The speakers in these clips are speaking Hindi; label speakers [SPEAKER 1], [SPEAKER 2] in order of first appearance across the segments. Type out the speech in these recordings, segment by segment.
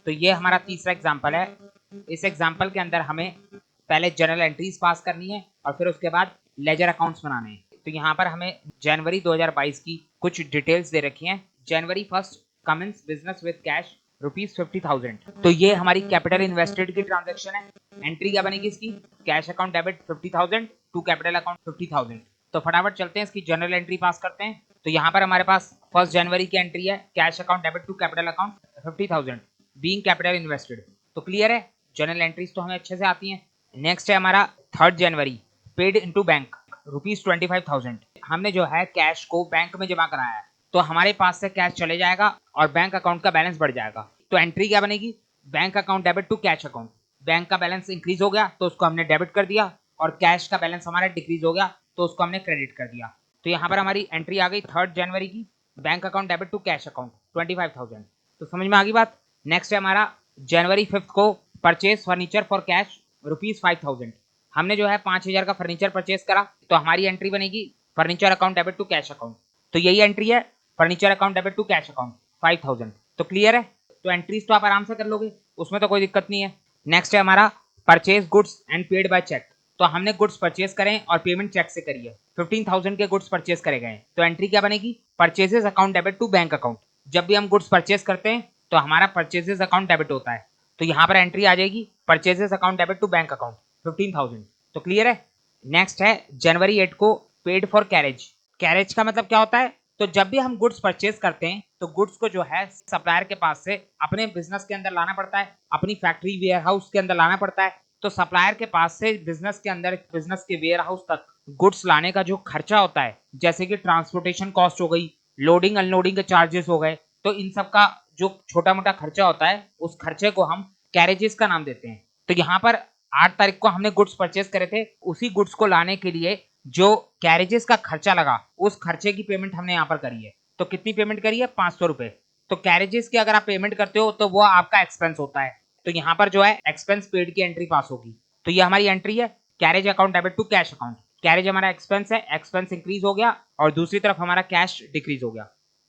[SPEAKER 1] तो ये हमारा तीसरा एग्जाम्पल है। इस एग्जाम्पल के अंदर हमें पहले जर्नल एंट्रीज पास करनी है और फिर उसके बाद लेजर अकाउंट्स बनाने हैं। तो यहाँ पर हमें जनवरी 2022 की कुछ डिटेल्स दे रखी हैं। January 1 commence business with cash ₹50,000। तो ये हमारी कैपिटल इन्वेस्टेड की ट्रांजैक्शन है। एंट्री क्या बनेगी इसकी? Cash account debit 50,000 to capital account 50,000। तो फटाफट चलते हैं इसकी जनरल एंट्री पास करते हैं। तो यहाँ पर हमारे पास 1 जनवरी की एंट्री है, cash account debit to capital account 50,000 being capital invested. तो क्लियर है, जनरल एंट्रीज तो हमें अच्छे से आती हैं। नेक्स्ट है हमारा 3 जनवरी, पेड इनटू बैंक ₹25,000। हमने जो है कैश को बैंक में जमा कराया है, तो हमारे पास से कैश चले जाएगा और बैंक अकाउंट का बैलेंस बढ़ जाएगा। तो एंट्री क्या बनेगी? Bank account debit to cash account. Bank का बैलेंस इंक्रीज हो गया तो उसको हमने डेबिट कर दिया, और कैश का बैलेंस हमारा डिक्रीज हो गया तो उसको हमने क्रेडिट कर दिया। तो यहाँ पर हमारी एंट्री आ गई 3 जनवरी की, bank account debit to cash account 25,000। तो समझ में आ गई बात। नेक्स्ट है हमारा जनवरी 5 को, परचेज फर्नीचर फॉर कैश ₹5,000। हमने जो है 5,000 का फर्नीचर परचेज करा, तो हमारी एंट्री बनेगी furniture account debit to cash account. तो यही एंट्री है, furniture account debit to cash account 5,000। तो क्लियर है, तो एंट्रीज तो आप आराम से कर लोगे, उसमें तो कोई दिक्कत नहीं है। नेक्स्ट है हमारा purchase goods and paid by cheque. तो हमने गुड्स परचेज करें और पेमेंट चेक से करी है। 15,000 के गुड्स परचेज करे गए। तो एंट्री क्या बनेगी? Purchases account debit to bank account. जब भी हम गुड्स परचेज करते हैं तो हमारा परचेजेस अकाउंट डेबिट होता है, तो यहाँ पर एंट्री आ जाएगी purchases account debit to bank account 15,000। तो क्लियर है। नेक्स्ट है जनवरी 8 को, पेड फॉर कैरेज। कैरेज का मतलब क्या होता है? तो जब भी हम गुड्स परचेज करते हैं तो गुड्स को जो है सप्लायर के पास से अपने बिजनेस के अंदर लाना पड़ता है, अपनी फैक्ट्री वेयर हाउस के अंदर लाना पड़ता है। तो सप्लायर के पास से बिजनेस के अंदर, बिजनेस के वेयर हाउस तक गुड्स लाने का जो खर्चा होता है, जैसे कि ट्रांसपोर्टेशन कॉस्ट हो गई, लोडिंग अनलोडिंग के चार्जेस हो गए, तो इन सब का जो छोटा मोटा खर्चा होता है, उस खर्चे को हम कैरेजेस का नाम देते हैं। तो यहाँ पर 8 तारीख को हमने गुड्स परचेज करे थे, उसी गुड्स को लाने के लिए जो कैरेजेस का खर्चा लगा, उस खर्चे की पेमेंट हमने यहाँ पर करी है। तो कितनी पेमेंट करी है? 500 रुपए। तो कैरेजेस की अगर आप पेमेंट करते हो तो वो आपका एक्सपेंस होता है, तो यहाँ पर जो है एक्सपेंस पेड की एंट्री पास होगी। तो ये हमारी एंट्री है, carriage account debit to cash account. Carriage हमारा एक्सपेंस है, एक्सपेंस इंक्रीज हो गया और दूसरी तरफ हमारा कैश डिक्रीज हो गया।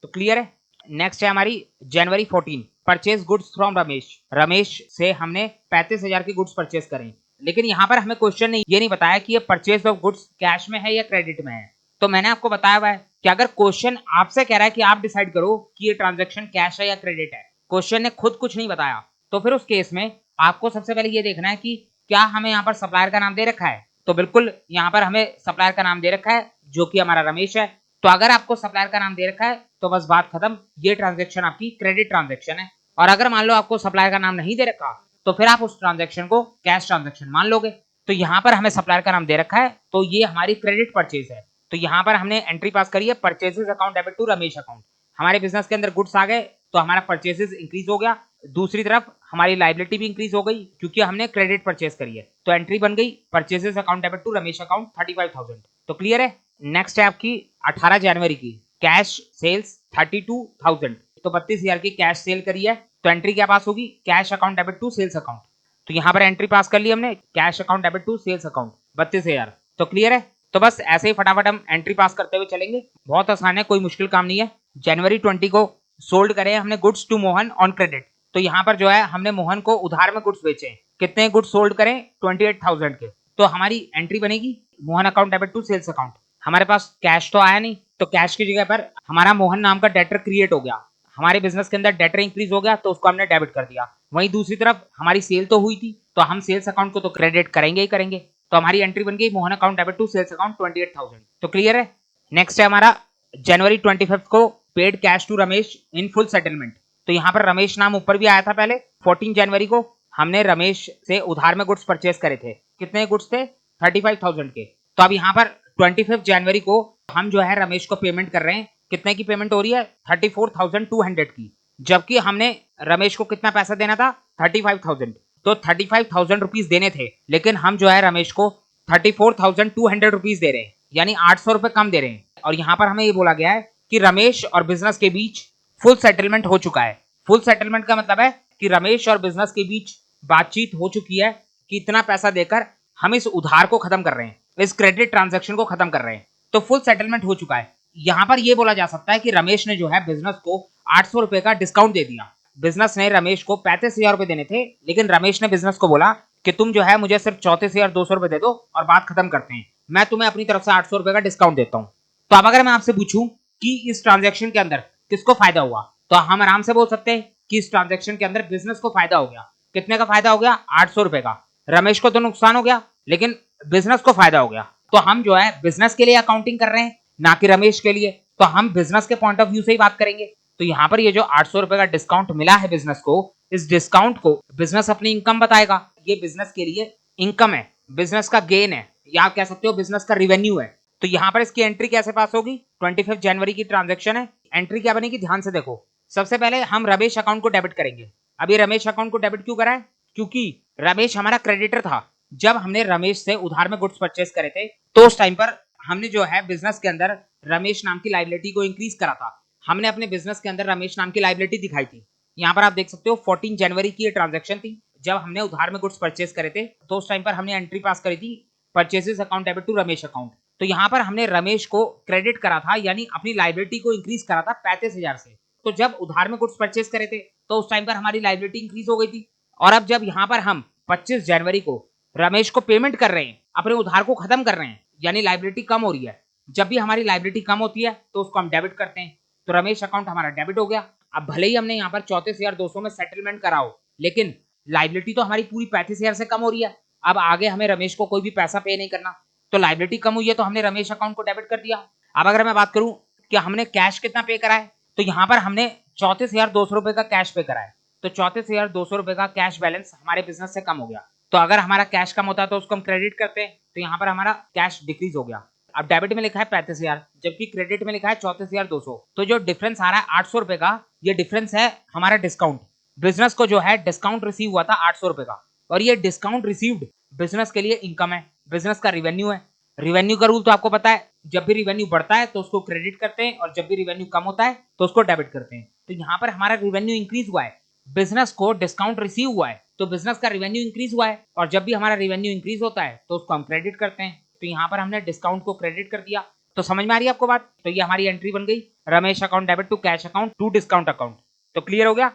[SPEAKER 1] तो क्लियर है। नेक्स्ट है हमारी जनवरी 14, purchase goods from Ramesh. Ramesh से हमने 35,000 के गुड्स परचेज करें, लेकिन यहाँ पर हमें क्वेश्चन ने ये नहीं बताया कि ये परचेज ऑफ गुड्स कैश में है या क्रेडिट में है। तो मैंने आपको बताया हुआ है कि अगर क्वेश्चन आपसे कह रहा है कि आप डिसाइड करो कि ये ट्रांजैक्शन कैश है या क्रेडिट है, क्वेश्चन ने खुद कुछ नहीं बताया, तो फिर उस केस में आपको सबसे पहले ये देखना है कि क्या हमें यहाँ पर सप्लायर का नाम दे रखा है। तो बिल्कुल यहाँ पर हमें सप्लायर का नाम दे रखा है, जो कि हमारा रमेश है। तो अगर आपको सप्लायर का नाम दे रखा है तो बस बात खत्म, ये ट्रांजैक्शन आपकी क्रेडिट ट्रांजैक्शन है। और अगर मान लो आपको सप्लायर का नाम नहीं दे रखा, तो फिर आप उस ट्रांजैक्शन को कैश ट्रांजैक्शन मान लोगे। तो यहाँ पर हमें सप्लायर का नाम दे रखा है, तो ये हमारी क्रेडिट परचेज है। तो यहाँ पर हमने एंट्री पास करी है, purchases account debit to Ramesh account. हमारे बिजनेस के अंदर गुड्स आ गए तो हमारा परचेजेस इंक्रीज हो गया, दूसरी तरफ हमारी लाइबिलिटी भी इंक्रीज हो गई क्योंकि हमने क्रेडिट परचेज करी है। तो एंट्री बन गई purchases account debit to Ramesh account 35,000। तो क्लियर है। नेक्स्ट है आपकी 18 जनवरी की, कैश सेल्स 32,000। तो 32,000 की कैश सेल करी है, तो एंट्री क्या पास होगी? Cash account debit to sales account. तो यहाँ पर एंट्री पास कर ली हमने, cash account debit to sales account 32,000। तो क्लियर है। तो बस ऐसे ही फटाफट हम एंट्री पास करते हुए चलेंगे, बहुत आसान है, कोई मुश्किल काम नहीं है। जनवरी 20 को सोल्ड करे हमने goods to Mohan on credit. तो यहाँ पर जो है हमने मोहन को उधार में गुड्स बेचे। कितने गुड्स सोल्ड करें? 28,000 के। तो हमारी एंट्री बनेगी Mohan account debit to sales account. हमारे पास कैश तो आया नहीं, तो कैश की जगह पर हमारा मोहन नाम का डेटर क्रिएट हो गया। हमारे बिजनेस के अंदर डेटर इंक्रीज हो गया तो उसको हमने डेबिट कर दिया। वहीं दूसरी तरफ हमारी सेल तो हुई थी, तो हम सेल्स अकाउंट को तो क्रेडिट करेंगे ही करेंगे। तो हमारी एंट्री बन गई Mohan account debit to sales account 28,000। तो क्लियर है। नेक्स्ट है हमारा जनवरी 25 को, paid cash to Ramesh in full settlement. तो यहाँ पर रमेश नाम ऊपर भी आया था पहले। 14 जनवरी को हमने रमेश से उधार में गुड्स परचेज करे थे। कितने गुड्स थे? 35,000 के। तो अब यहाँ पर 25 जनवरी को हम जो है रमेश को पेमेंट कर रहे हैं। कितने की पेमेंट हो रही है? 34,200 की। जबकि हमने रमेश को कितना पैसा देना था? 35,000। तो 35,000 रुपीज देने थे, लेकिन हम जो है रमेश को 34,200 रुपीज दे रहे हैं, यानी 800 रुपए कम दे रहे हैं। और यहाँ पर हमें ये बोला गया है कि रमेश और बिजनेस के बीच फुल सेटलमेंट हो चुका है। फुल सेटलमेंट का मतलब है कि रमेश और बिजनेस के बीच बातचीत हो चुकी है कि इतना पैसा देकर हम इस उधार को खत्म कर रहे हैं, इस क्रेडिट ट्रांजैक्शन को खत्म कर रहे हैं। तो फुल सेटलमेंट हो चुका है। यहाँ पर यह बोला जा सकता है कि रमेश ने जो है बिजनेस को 800 रुपए का डिस्काउंट दे दिया। बिजनेस ने रमेश को 35,000 रुपए देने थे, लेकिन रमेश ने बिजनेस को बोला कि तुम जो है मुझे सिर्फ 34,200 रुपए दे दो और बात खत्म करते हैं, मैं तुम्हें अपनी तरफ से 800 रुपए का डिस्काउंट देता हूं। तो अब अगर मैं आपसे पूछूं कि इस ट्रांजैक्शन के अंदर किसको फायदा हुआ, तो हम आराम से बोल सकते हैं कि इस ट्रांजैक्शन के अंदर बिजनेस को फायदा हो गया। कितने का फायदा हो गया? 800 रुपए का। रमेश को तो नुकसान हो गया, लेकिन बिजनेस को फायदा हो गया। तो हम जो है बिजनेस के लिए अकाउंटिंग कर रहे हैं, ना कि रमेश के लिए। तो हम बिजनेस के पॉइंट ऑफ व्यू से ही बात करेंगे। तो यहाँ पर ये जो 800 रुपए का डिस्काउंट मिला है बिजनेस को, इस डिस्काउंट को बिजनेस अपनी इनकम बताएगा। ये बिजनेस के लिए इनकम है, बिजनेस का गेन है, या आप कह सकते हो बिजनेस का रिवेन्यू है। तो यहाँ पर इसकी एंट्री कैसे पास होगी? 25 जनवरी की ट्रांजेक्शन है, एंट्री क्या बनेगी ध्यान से देखो। सबसे पहले हम रमेश अकाउंट को डेबिट करेंगे। अभी रमेश अकाउंट को डेबिट क्यों करा है? क्योंकि रमेश हमारा क्रेडिटर था। जब हमने रमेश से उधार में गुड्स परचेस करे थे, तो उस टाइम पर हमने जो है बिजनेस के अंदर रमेश नाम की लायबिलिटी को इंक्रीज करा था। हमने अपने बिजनेस के अंदर रमेश नाम की लायबिलिटी दिखाई थी। यहाँ पर आप देख सकते हो 14 जनवरी की ये ट्रांजैक्शन थी, जब हमने उधार में गुड्स परचेस करे थे। तो उस टाइम पर हमने एंट्री पास करी थी, purchases account debit to Ramesh account. तो यहाँ पर हमने रमेश को क्रेडिट करा था, यानी अपनी लायबिलिटी को इंक्रीज करा था 35,000 से। तो जब उधार में गुड्स परचेस करे थे, तो उस टाइम पर हमारी लायबिलिटी इंक्रीज हो गई थी। और अब जब यहाँ पर हम 25 जनवरी को रमेश को पेमेंट कर रहे हैं, अपने उधार को खत्म कर रहे हैं, यानी लायबिलिटी कम हो रही है। जब भी हमारी लायबिलिटी कम होती है तो उसको हम डेबिट करते हैं। तो रमेश अकाउंट हमारा डेबिट हो गया। अब भले ही हमने यहाँ पर 34,200 में सेटलमेंट करा हो, लेकिन लायबिलिटी तो हमारी पूरी 35,000 से कम हो रही है। अब आगे हमें रमेश को कोई भी पैसा पे नहीं करना, तो लायबिलिटी कम हुई है, तो हमने रमेश अकाउंट को डेबिट कर दिया। अब अगर मैं बात करूं कि हमने कैश कितना पे करा है, तो यहाँ पर हमने 34,200 रुपए का कैश पे करा है। तो 34,200 रुपए का कैश बैलेंस हमारे बिजनेस से कम हो गया। तो अगर हमारा कैश कम होता है तो उसको हम क्रेडिट करते हैं, तो यहाँ पर हमारा कैश डिक्रीज हो गया। अब डेबिट में लिखा है 35,000, जबकि क्रेडिट में लिखा है 34,200। तो जो डिफरेंस आ रहा है 800 रुपए का, ये डिफरेंस है हमारा डिस्काउंट। बिजनेस को जो है डिस्काउंट रिसीव हुआ था 800 रुपए का, और ये डिस्काउंट रिसीव्ड बिजनेस के लिए इनकम है, बिजनेस का रिवेन्यू है। रिवेन्यू का रूल तो आपको पता है, जब भी रिवेन्यू बढ़ता है तो उसको क्रेडिट करते हैं, और जब भी रिवेन्यू कम होता है तो उसको डेबिट करते हैं। तो यहाँ पर हमारा रिवेन्यू इंक्रीज हुआ है, बिजनेस को डिस्काउंट रिसीव हुआ है, तो बिजनेस का रिवेन्यू इंक्रीज हुआ है। और जब भी हमारा रिवेन्यू इंक्रीज होता है तो उसको हम क्रेडिट करते हैं। तो यहाँ पर हमने डिस्काउंट को क्रेडिट कर दिया। तो समझ में आ रही है आपको बात? तो ये हमारी एंट्री बन गई, Ramesh account debit to cash account to discount account. तो क्लियर हो गया।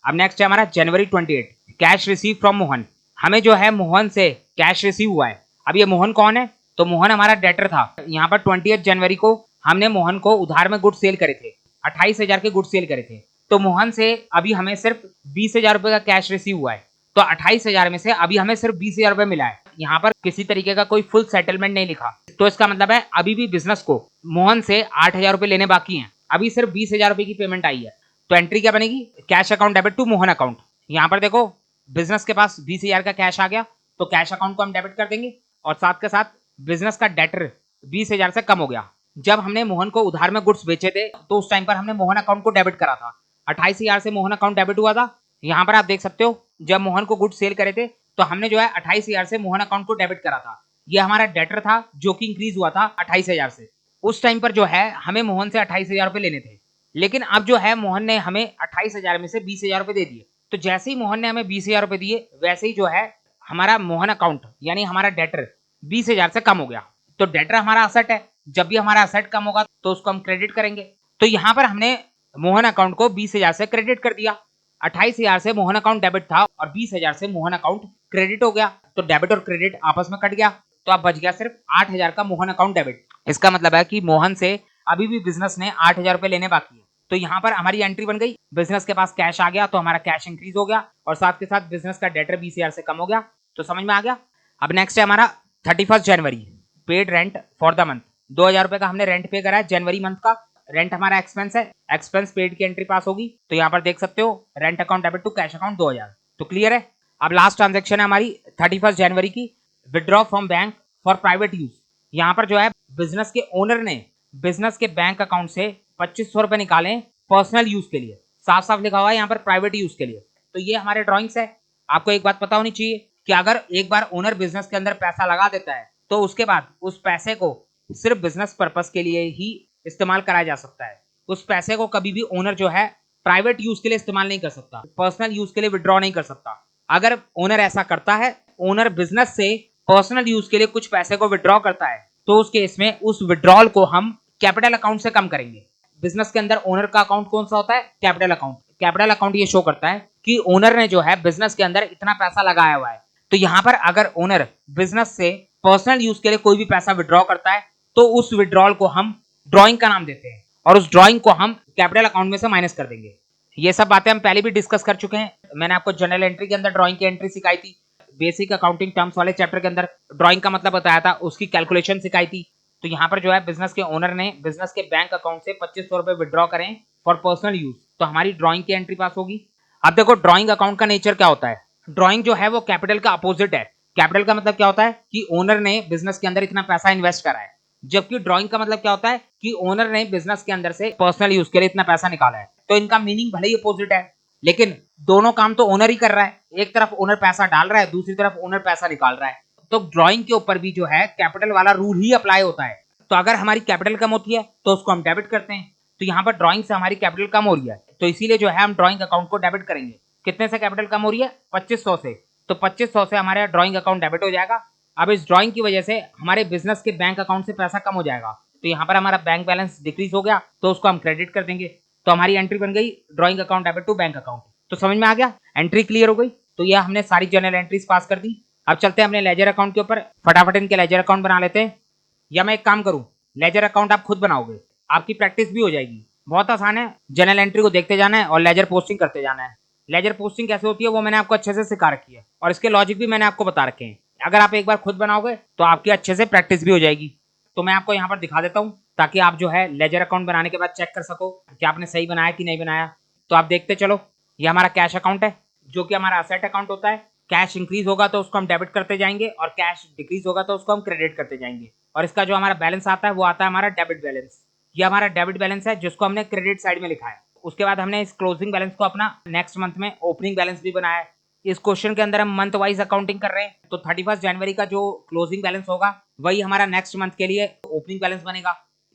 [SPEAKER 1] अब नेक्स्ट है हमारा January 28, cash receive from Mohan. हमें जो है मोहन से कैश रिसीव हुआ है। अब ये मोहन कौन है? तो मोहन हमारा डेटर था। यहाँ पर 28 जनवरी को हमने मोहन को उधार में गुड सेल करे थे, 28,000 के गुड सेल करे थे। तो मोहन से अभी हमें सिर्फ 20,000 रुपए का कैश रिसीव हुआ है। तो 28,000 में से अभी हमें सिर्फ 20,000 रुपए मिला है। यहाँ पर किसी तरीके का कोई फुल सेटलमेंट नहीं लिखा, तो इसका मतलब है अभी भी बिजनेस को मोहन से 8,000 रुपए लेने बाकी हैं। अभी सिर्फ 20,000 रुपए की पेमेंट आई है। तो एंट्री क्या बनेगी? Cash account debit to Mohan account. यहाँ पर देखो बिजनेस के पास 20,000 का कैश आ गया, तो कैश अकाउंट को हम डेबिट कर देंगे, और साथ के साथ बिजनेस का डेटर 20,000 से कम हो गया। जब हमने मोहन को उधार में गुड्स बेचे थे, तो उस टाइम पर हमने मोहन अकाउंट को डेबिट करा था। 28,000 से मोहन अकाउंट डेबिट हुआ था। यहाँ पर आप देख सकते हो, जब मोहन को गुड्स सेल करे थे तो हमने जो है 28,000 से मोहन अकाउंट को डेबिट करा था। ये हमारा डेटर था जो कि इंक्रीज हुआ था 28,000 से। उस टाइम पर जो है हमें मोहन से 28,000 रुपए लेने थे, लेकिन अब जो है मोहन ने हमें 28,000 में से 20,000 रुपए दे दिए। तो जैसे ही मोहन ने हमें 20,000 रुपए दिए, वैसे ही जो है हमारा मोहन अकाउंट यानी हमारा डेटर 20,000 से कम हो गया। तो डेटर हमारा असेट है, जब भी हमारा असेट कम होगा तो उसको हम क्रेडिट करेंगे। तो यहाँ पर हमने मोहन अकाउंट को 20,000 से क्रेडिट कर दिया। 28,000 से मोहन अकाउंट डेबिट था और 20,000 से मोहन अकाउंट क्रेडिट हो गया। तो डेबिट और क्रेडिट आपस में कट गया, तो अब बच गया सिर्फ 8,000 का मोहन अकाउंट डेबिट। इसका मतलब है कि मोहन से अभी भी बिजनेस ने 8,000 रुपए लेने बाकी है। तो यहाँ पर हमारी एंट्री बन गई, बिजनेस के पास कैश आ गया, तो हमारा कैश इंक्रीज हो गया, और साथ के साथ बिजनेस का डेटर 20,000 से कम हो गया। तो समझ में आ गया। अब नेक्स्ट है हमारा 31 जनवरी, paid rent for the month. 2,000 रुपए का हमने रेंट पे करा है जनवरी मंथ का। रेंट हमारा एक्सपेंस है, एक्सपेंस पेड की एंट्री पास होगी। तो यहाँ पर देख सकते हो rent account debit to cash account 2,000। तो क्लियर है। अब लास्ट ट्रांजेक्शन है हमारी 31 जनवरी की, withdraw from bank for private use. यहाँ पर जो है बिजनेस के ओनर ने बिजनेस के बैंक अकाउंट से 2,500 रुपए निकाले पर्सनल यूज के लिए। साफ साफ लिखा हुआ है यहाँ पर प्राइवेट यूज के लिए। तो ये हमारे ड्रॉइंग्स है। आपको एक बात पता होनी चाहिए कि अगर एक बार ओनर बिजनेस के अंदर पैसा लगा देता है, तो उसके बाद उस पैसे को सिर्फ बिजनेस पर्पस के लिए ही इस्तेमाल कराया जा सकता है। उस पैसे को कभी भी ओनर जो है प्राइवेट यूज के लिए इस्तेमाल नहीं कर सकता, पर्सनल यूज के लिए विड्रॉ नहीं कर सकता। अगर ओनर ऐसा करता है, ओनर बिजनेस से पर्सनल यूज के लिए कुछ पैसे को विड्रॉ करता है, तो उस केस में उस विड्रॉल को हम कैपिटल अकाउंट से कम करेंगे। बिजनेस के अंदर ओनर का अकाउंट कौन सा होता है? Capital account. कैपिटल अकाउंट ये शो करता है कि ओनर ने जो है बिजनेस के अंदर इतना पैसा लगाया हुआ है। तो यहाँ पर अगर ओनर बिजनेस से पर्सनल यूज के लिए कोई भी पैसा विड्रॉ करता है तो उस विड्रॉल को हम ड्रॉइंग का नाम देते हैं और उस ड्रॉइंग को हम कैपिटल अकाउंट में से माइनस कर देंगे। ये सब बातें हम पहले भी डिस्कस कर चुके हैं। मैंने आपको जनरल एंट्री के अंदर ड्रॉइंग की एंट्री सिखाई थी, बेसिक अकाउंटिंग टर्म्स वाले चैप्टर के अंदर ड्रॉइंग का मतलब बताया था, उसकी कैलकुलेशन सिखाई थी। तो यहाँ पर जो है बिजनेस के ओनर ने बिजनेस के बैंक अकाउंट से 2500 रुपए विड्रॉ करें फॉर पर्सनल यूज, तो हमारी ड्रॉइंग की एंट्री पास होगी। अब देखो ड्रॉइंग अकाउंट का नेचर क्या होता है। ड्रॉइंग जो है वो कैपिटल का अपोजिट है। कैपिटल का मतलब क्या होता है कि ओनर ने बिजनेस के अंदर इतना पैसा इन्वेस्ट करा है, जबकि ड्रॉइंग का मतलब क्या होता है कि ओनर ने बिजनेस के अंदर से पर्सनल यूज के लिए इतना पैसा निकाला है। तो इनका मीनिंग भले ही अपोजिट है, लेकिन दोनों काम तो ओनर ही कर रहा है। एक तरफ ओनर पैसा डाल रहा है, दूसरी तरफ ओनर पैसा निकाल रहा है। तो ड्रॉइंग के ऊपर भी जो है कैपिटल वाला रूल ही अप्लाई होता है। तो अगर हमारी कैपिटल कम होती है तो उसको हम डेबिट करते हैं। तो यहाँ पर ड्रॉइंग से हमारी कैपिटल कम हो रही है, तो इसीलिए जो है हम ड्रॉइंग अकाउंट को डेबिट करेंगे। कितने से कैपिटल कम हो रही है? 2500 से। तो 2500 से हमारा ड्रॉइंग अकाउंट डेबिट हो जाएगा। अब इस ड्रॉइंग की वजह से हमारे बिजनेस के बैंक अकाउंट से पैसा कम हो जाएगा, तो यहाँ पर हमारा बैंक बैलेंस डिक्रीज हो गया, तो उसको हम क्रेडिट कर देंगे। तो हमारी एंट्री बन गई drawing account debit to bank account. तो समझ में आ गया? एंट्री क्लियर हो गई। तो यह हमने सारी जनरल एंट्रीज पास कर दी। अब चलते हैं अपने लेजर अकाउंट के ऊपर, फटाफट इनके लेजर अकाउंट बना लेते हैं। या मैं एक काम करूं, लेजर अकाउंट आप खुद बनाओगे, आपकी प्रैक्टिस भी हो जाएगी। बहुत आसान है, जनरल एंट्री को देखते जाना है और लेजर पोस्टिंग करते जाना है। लेजर पोस्टिंग कैसे होती है वो मैंने आपको अच्छे से सिखा रखी है और इसके लॉजिक भी मैंने आपको बता रखे हैं। अगर आप एक बार खुद बनाओगे तो आपकी अच्छे से प्रैक्टिस भी हो जाएगी। तो मैं आपको यहाँ पर दिखा देता हूँ ताकि आप जो है लेजर अकाउंट बनाने के बाद चेक कर सको कि आपने सही बनाया कि नहीं बनाया। तो आप देखते चलो, ये हमारा कैश अकाउंट है जो कि हमारा असेट अकाउंट होता है। कैश इंक्रीज होगा तो उसको हम डेबिट करते जाएंगे और कैश डिक्रीज होगा तो उसको हम क्रेडिट करते जाएंगे। और इसका जो हमारा बैलेंस आता है वो आता है हमारा डेबिट बैलेंस। ये हमारा डेबिट बैलेंस है जिसको हमने क्रेडिट साइड में लिखा है। उसके बाद हमने इस क्लोजिंग बैलेंस को अपना नेक्स्ट मंथ में ओपनिंग बैलेंस भी बनाया है। इस क्वेश्चन के अंदर हम मंथ वाइज अकाउंटिंग कर रहे हैं, तो 31 जनवरी का जो क्लोजिंग बैलेंस होगा वही हमारा नेक्स्ट मंथ के लिए ओपनिंग बैलेंस बनेगा।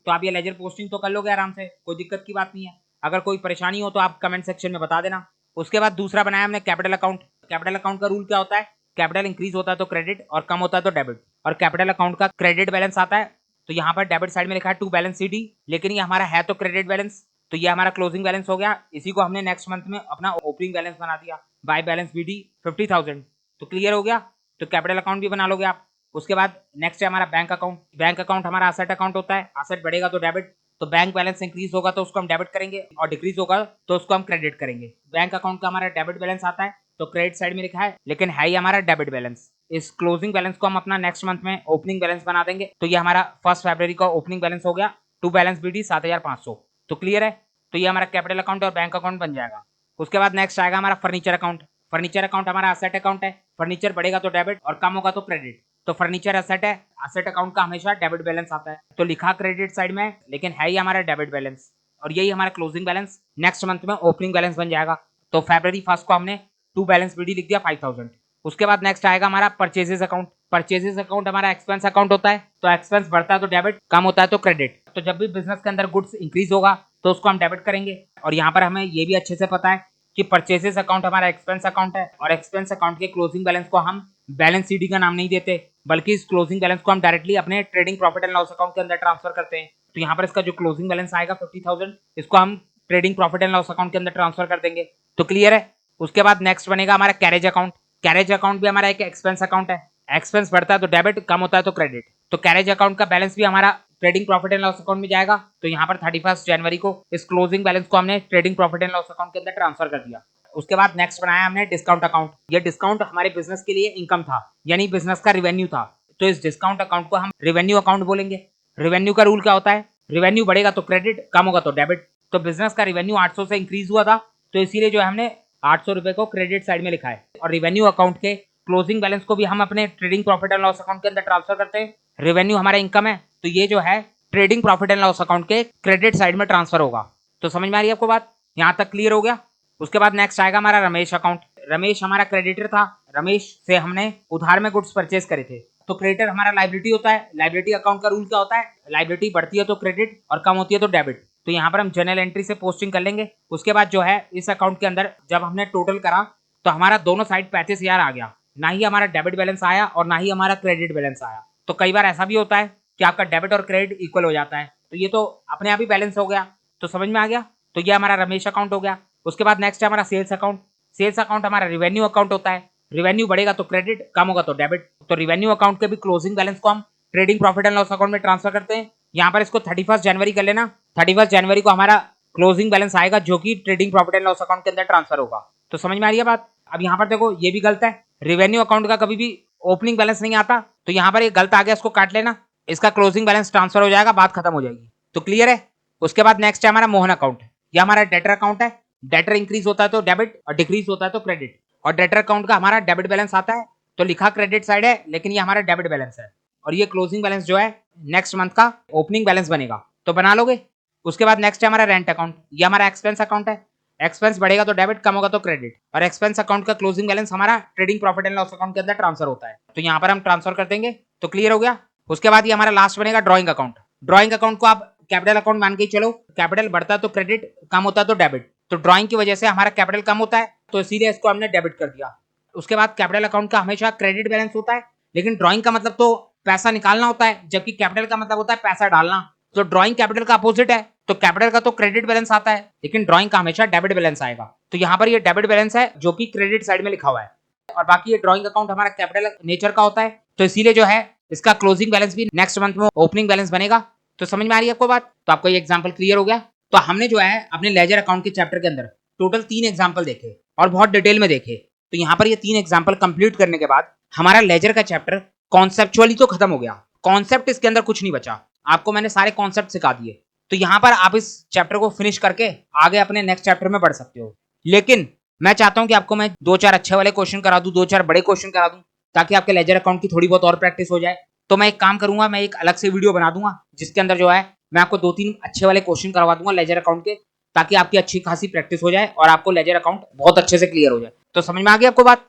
[SPEAKER 1] तो आप ये लेजर पोस्टिंग तो कर लोगे आराम से, कोई दिक्कत की बात नहीं है। अगर कोई परेशानी हो तो आप कमेंट सेक्शन में बता देना। उसके बाद दूसरा बनाया हमने कैपिटल अकाउंट। कैपिटल अकाउंट का रूल क्या होता है? कैपिटल इंक्रीज होता है तो क्रेडिट और कम होता है तो डेबिट। और कैपिटल अकाउंट का क्रेडिट बैलेंस आता है, तो यहाँ पर डेबिट साइड में लिखा है टू बैलेंस शीट, लेकिन ये हमारा है तो क्रेडिट बैलेंस। तो ये हमारा क्लोजिंग बैलेंस हो गया, इसी को हमने नेक्स्ट मंथ में अपना ओपनिंग बैलेंस बना दिया। By balance BD 50,000। तो क्लियर हो गया। तो कैपिटल अकाउंट भी बना लोगे आप। उसके बाद नेक्स्ट है हमारा बैंक अकाउंट। बैंक अकाउंट हमारा असेट अकाउंट होता है, असेट बढ़ेगा तो डेबिट। तो बैंक बैलेंस इंक्रीज होगा तो उसको हम डेबिट करेंगे और डिक्रीज होगा तो उसको हम क्रेडिट करेंगे। बैंक अकाउंट का हमारा डेबिट बैलेंस आता है तो क्रेडिट साइड में लिखा है, लेकिन है ही हमारा डेबिट बैलेंस। इस क्लोजिंग बैलेंस को हम अपना नेक्स्ट मंथ में ओपनिंग बैलेंस बना देंगे। तो ये हमारा 1 फरवरी का ओपनिंग बैलेंस हो गया, टू बैलेंस बीडी 7,500। तो क्लियर है। तो ये हमारा कैपिटल अकाउंट और बैंक अकाउंट बन जाएगा। उसके बाद नेक्स्ट आएगा हमारा फर्नीचर अकाउंट। फर्नीचर अकाउंट हमारा असेट अकाउंट है, फर्नीचर बढ़ेगा तो डेबिट और कम होगा तो क्रेडिट। तो फर्नीचर असेट है, असेट अकाउंट का हमेशा डेबिट बैलेंस आता है, तो लिखा क्रेडिट साइड में लेकिन है ही हमारा डेबिट बैलेंस। और यही हमारा क्लोजिंग बैलेंस नेक्स्ट मंथ में ओपनिंग बैलेंस बन जाएगा। तो फरवरी 1 को हमने टू बैलेंस बीडी लिख दिया 5,000। उसके बाद नेक्स्ट आएगा हमारा परचेजेस अकाउंट। परचेजेस अकाउंट हमारा एक्सपेंस अकाउंट होता है, तो एक्सपेंस बढ़ता है तो डेबिट, कम होता है तो क्रेडिट। तो जब भी बिजनेस के अंदर गुड्स इंक्रीज होगा तो उसको हम डेबिट करेंगे। और यहाँ पर हमें ये भी अच्छे से पता है कि परचेजेस अकाउंट हमारा एक्सपेंस अकाउंट है और एक्सपेंस अकाउंट के क्लोजिंग बैलेंस को हम बैलेंस सीडी का नाम नहीं देते, बल्कि इस क्लोजिंग बैलेंस को हम डायरेक्टली अपने trading profit and loss account के अंदर ट्रांसफर करते हैं। तो यहाँ पर इसका जो क्लोजिंग बैलेंस आएगा 50,000, इसको हम trading profit and loss account के अंदर ट्रांसफर कर देंगे। तो क्लियर है। उसके बाद नेक्स्ट बनेगा हमारा कैरेज अकाउंट। कैरेज अकाउंट भी हमारा एक एक्सपेंस अकाउंट है, एक्सपेंस बढ़ता है तो डेबिट, कम होता है तो क्रेडिट। तो कैरेज अकाउंट का बैलेंस भी हमारा trading profit and loss account में जाएगा। तो यहाँ पर 31 जनवरी को इस क्लोजिंग बैलेंस को हमने trading profit and loss account के अंदर ट्रांसफर कर दिया। उसके बाद नेक्स्ट बनाया हमने डिस्काउंट अकाउंट। ये डिस्काउंट हमारे बिजनेस के लिए इनकम था, यानी बिजनेस का रिवेन्यू था, तो इस डिस्काउंट अकाउंट को हम रेवेन्यू अकाउंट बोलेंगे। रेवेन्यू का रूल क्या होता है? रेवेन्यू बढ़ेगा तो क्रेडिट, कम होगा तो डेबिट। तो बिजनेस का रेवेन्यू 800 से इंक्रीज हुआ था, तो इसीलिए जो है हमने 800 रुपए को क्रेडिट साइड में लिखा है। और रेवेन्यू अकाउंट के क्लोजिंग बैलेंस को भी हम अपने trading profit and loss account के अंदर ट्रांसफर करते हैं। रेवेन्यू हमारा इनकम है, तो ये जो है trading profit and loss account के क्रेडिट साइड में ट्रांसफर होगा। तो समझ में आ रही है आपको बात? यहाँ तक क्लियर हो गया। उसके बाद नेक्स्ट आएगा हमारा रमेश अकाउंट। रमेश हमारा क्रेडिटर था, रमेश से हमने उधार में गुड्स परचेज करे थे। तो क्रेडिटर हमारा लायबिलिटी होता है। लायबिलिटी अकाउंट का रूल क्या होता है? लायबिलिटी बढ़ती है तो क्रेडिट और कम होती है तो डेबिट। तो यहाँ पर हम जनरल एंट्री से पोस्टिंग कर लेंगे। उसके बाद जो है इस अकाउंट के अंदर जब हमने टोटल करा तो हमारा दोनों साइड 35,000 आ गया, ना ही हमारा डेबिट बैलेंस आया और ना ही हमारा क्रेडिट बैलेंस आया। तो कई बार ऐसा भी होता है कि आपका डेबिट और क्रेडिट इक्वल हो जाता है, तो ये तो अपने आप ही बैलेंस हो गया। तो समझ में आ गया। तो ये हमारा रमेश अकाउंट हो गया। उसके बाद नेक्स्ट है हमारा सेल्स अकाउंट। सेल्स अकाउंट हमारा रिवेन्यू अकाउंट होता है। रिवेन्यू बढ़ेगा तो क्रेडिट, कम होगा तो डेबिट। तो रिवेन्यू अकाउंट के भी क्लोजिंग बैलेंस को हम trading profit and loss account में ट्रांसफर करते हैं। यहाँ पर इसको 31 जनवरी कर लेना। 31 जनवरी को हमारा क्लोजिंग बैलेंस आएगा जो कि trading profit and loss account के अंदर ट्रांसफर होगा। तो समझ में आ रही है बात। अब यहाँ पर देखो ये भी गलत है, रेवेन्यू अकाउंट का कभी भी ओपनिंग बैलेंस नहीं आता, तो यहाँ पर ये गलत आ गया, इसको काट लेना। इसका क्लोजिंग बैलेंस ट्रांसफर हो जाएगा, बात खत्म हो जाएगी। तो क्लियर है। उसके बाद नेक्स्ट है हमारा मोहन अकाउंट। ये हमारा डेटर अकाउंट है। डेटर इंक्रीज होता है तो डेबिट और डिक्रीज होता है तो क्रेडिट। और डेटर अकाउंट का हमारा डेबिट बैलेंस आता है तो लिखा क्रेडिट साइड है, लेकिन ये हमारा डेबिट बैलेंस है। और ये क्लोजिंग बैलेंस जो है नेक्स्ट मंथ का ओपनिंग बैलेंस बनेगा, तो बना लोगे। उसके बाद नेक्स्ट है हमारा रेंट अकाउंट। ये हमारा एक्सपेंस अकाउंट है। एक्सपेंस बढ़ेगा तो डेबिट, कम होगा तो क्रेडिट। और एक्सपेंस अकाउंट का क्लोजिंग बैलेंस हमारा trading profit and loss account के अंदर ट्रांसफर होता है, तो यहाँ पर हम ट्रांसफर कर देंगे। तो क्लियर हो गया। उसके बाद ये हमारा लास्ट बनेगा ड्रॉइंग अकाउंट। ड्रॉइंग अकाउंट को आप कैपिटल अकाउंट मान के चलो। कैपिटल बढ़ता तो क्रेडिट, कम होता तो डेबिट। तो ड्रॉइंग की वजह से हमारा कैपिटल कम होता है, तो इसीलिए इसको हमने डेबिट कर दिया। उसके बाद कैपिटल अकाउंट का हमेशा क्रेडिट बैलेंस होता है, लेकिन ड्रॉइंग का मतलब तो पैसा निकालना होता है, जबकि कैपिटल का मतलब होता है पैसा डालना। तो ड्रॉइंग कैपिटल का अपोजिट है, तो कैपिटल का तो क्रेडिट बैलेंस आता है, लेकिन ड्रॉइंग का हमेशा डेबिट बैलेंस आएगा। तो यहाँ पर ये डेबिट बैलेंस है जो कि क्रेडिट साइड में लिखा हुआ है। और बाकी ये ड्रॉइंग अकाउंट हमारा कैपिटल नेचर का होता है, तो इसीलिए जो है इसका क्लोजिंग बैलेंस भी नेक्स्ट मंथ में ओपनिंग बैलेंस बनेगा। तो समझ में आ रही है आपको बात। तो आपको ये एग्जांपल क्लियर हो गया। तो हमने जो है अपने लेजर अकाउंट के चैप्टर के अंदर टोटल 3 एग्जांपल देखे और बहुत डिटेल में देखे। तो यहाँ पर ये 3 एग्जांपल कंप्लीट करने के बाद हमारा लेजर का चैप्टर कॉन्सेप्चुअली तो खत्म हो गया। कॉन्सेप्ट इसके अंदर कुछ नहीं बचा, आपको मैंने सारे कॉन्सेप्ट सिखा दिए। तो यहाँ पर आप इस चैप्टर को फिनिश करके आगे अपने नेक्स्ट चैप्टर में बढ़ सकते हो। लेकिन मैं चाहता हूँ कि आपको मैं 2-4 अच्छे वाले क्वेश्चन करा दूं, 2-4 बड़े क्वेश्चन करा दूं, ताकि आपके लेजर अकाउंट की थोड़ी बहुत और प्रैक्टिस हो जाए। तो मैं एक काम करूंगा, मैं एक अलग से वीडियो बना दूंगा जिसके अंदर जो है मैं आपको 2-3 अच्छे वाले क्वेश्चन करवा दूंगा लेजर अकाउंट के, ताकि आपकी अच्छी खासी प्रैक्टिस हो जाए और आपको लेजर अकाउंट बहुत अच्छे से क्लियर हो जाए। तो समझ में आ गई आपको बात।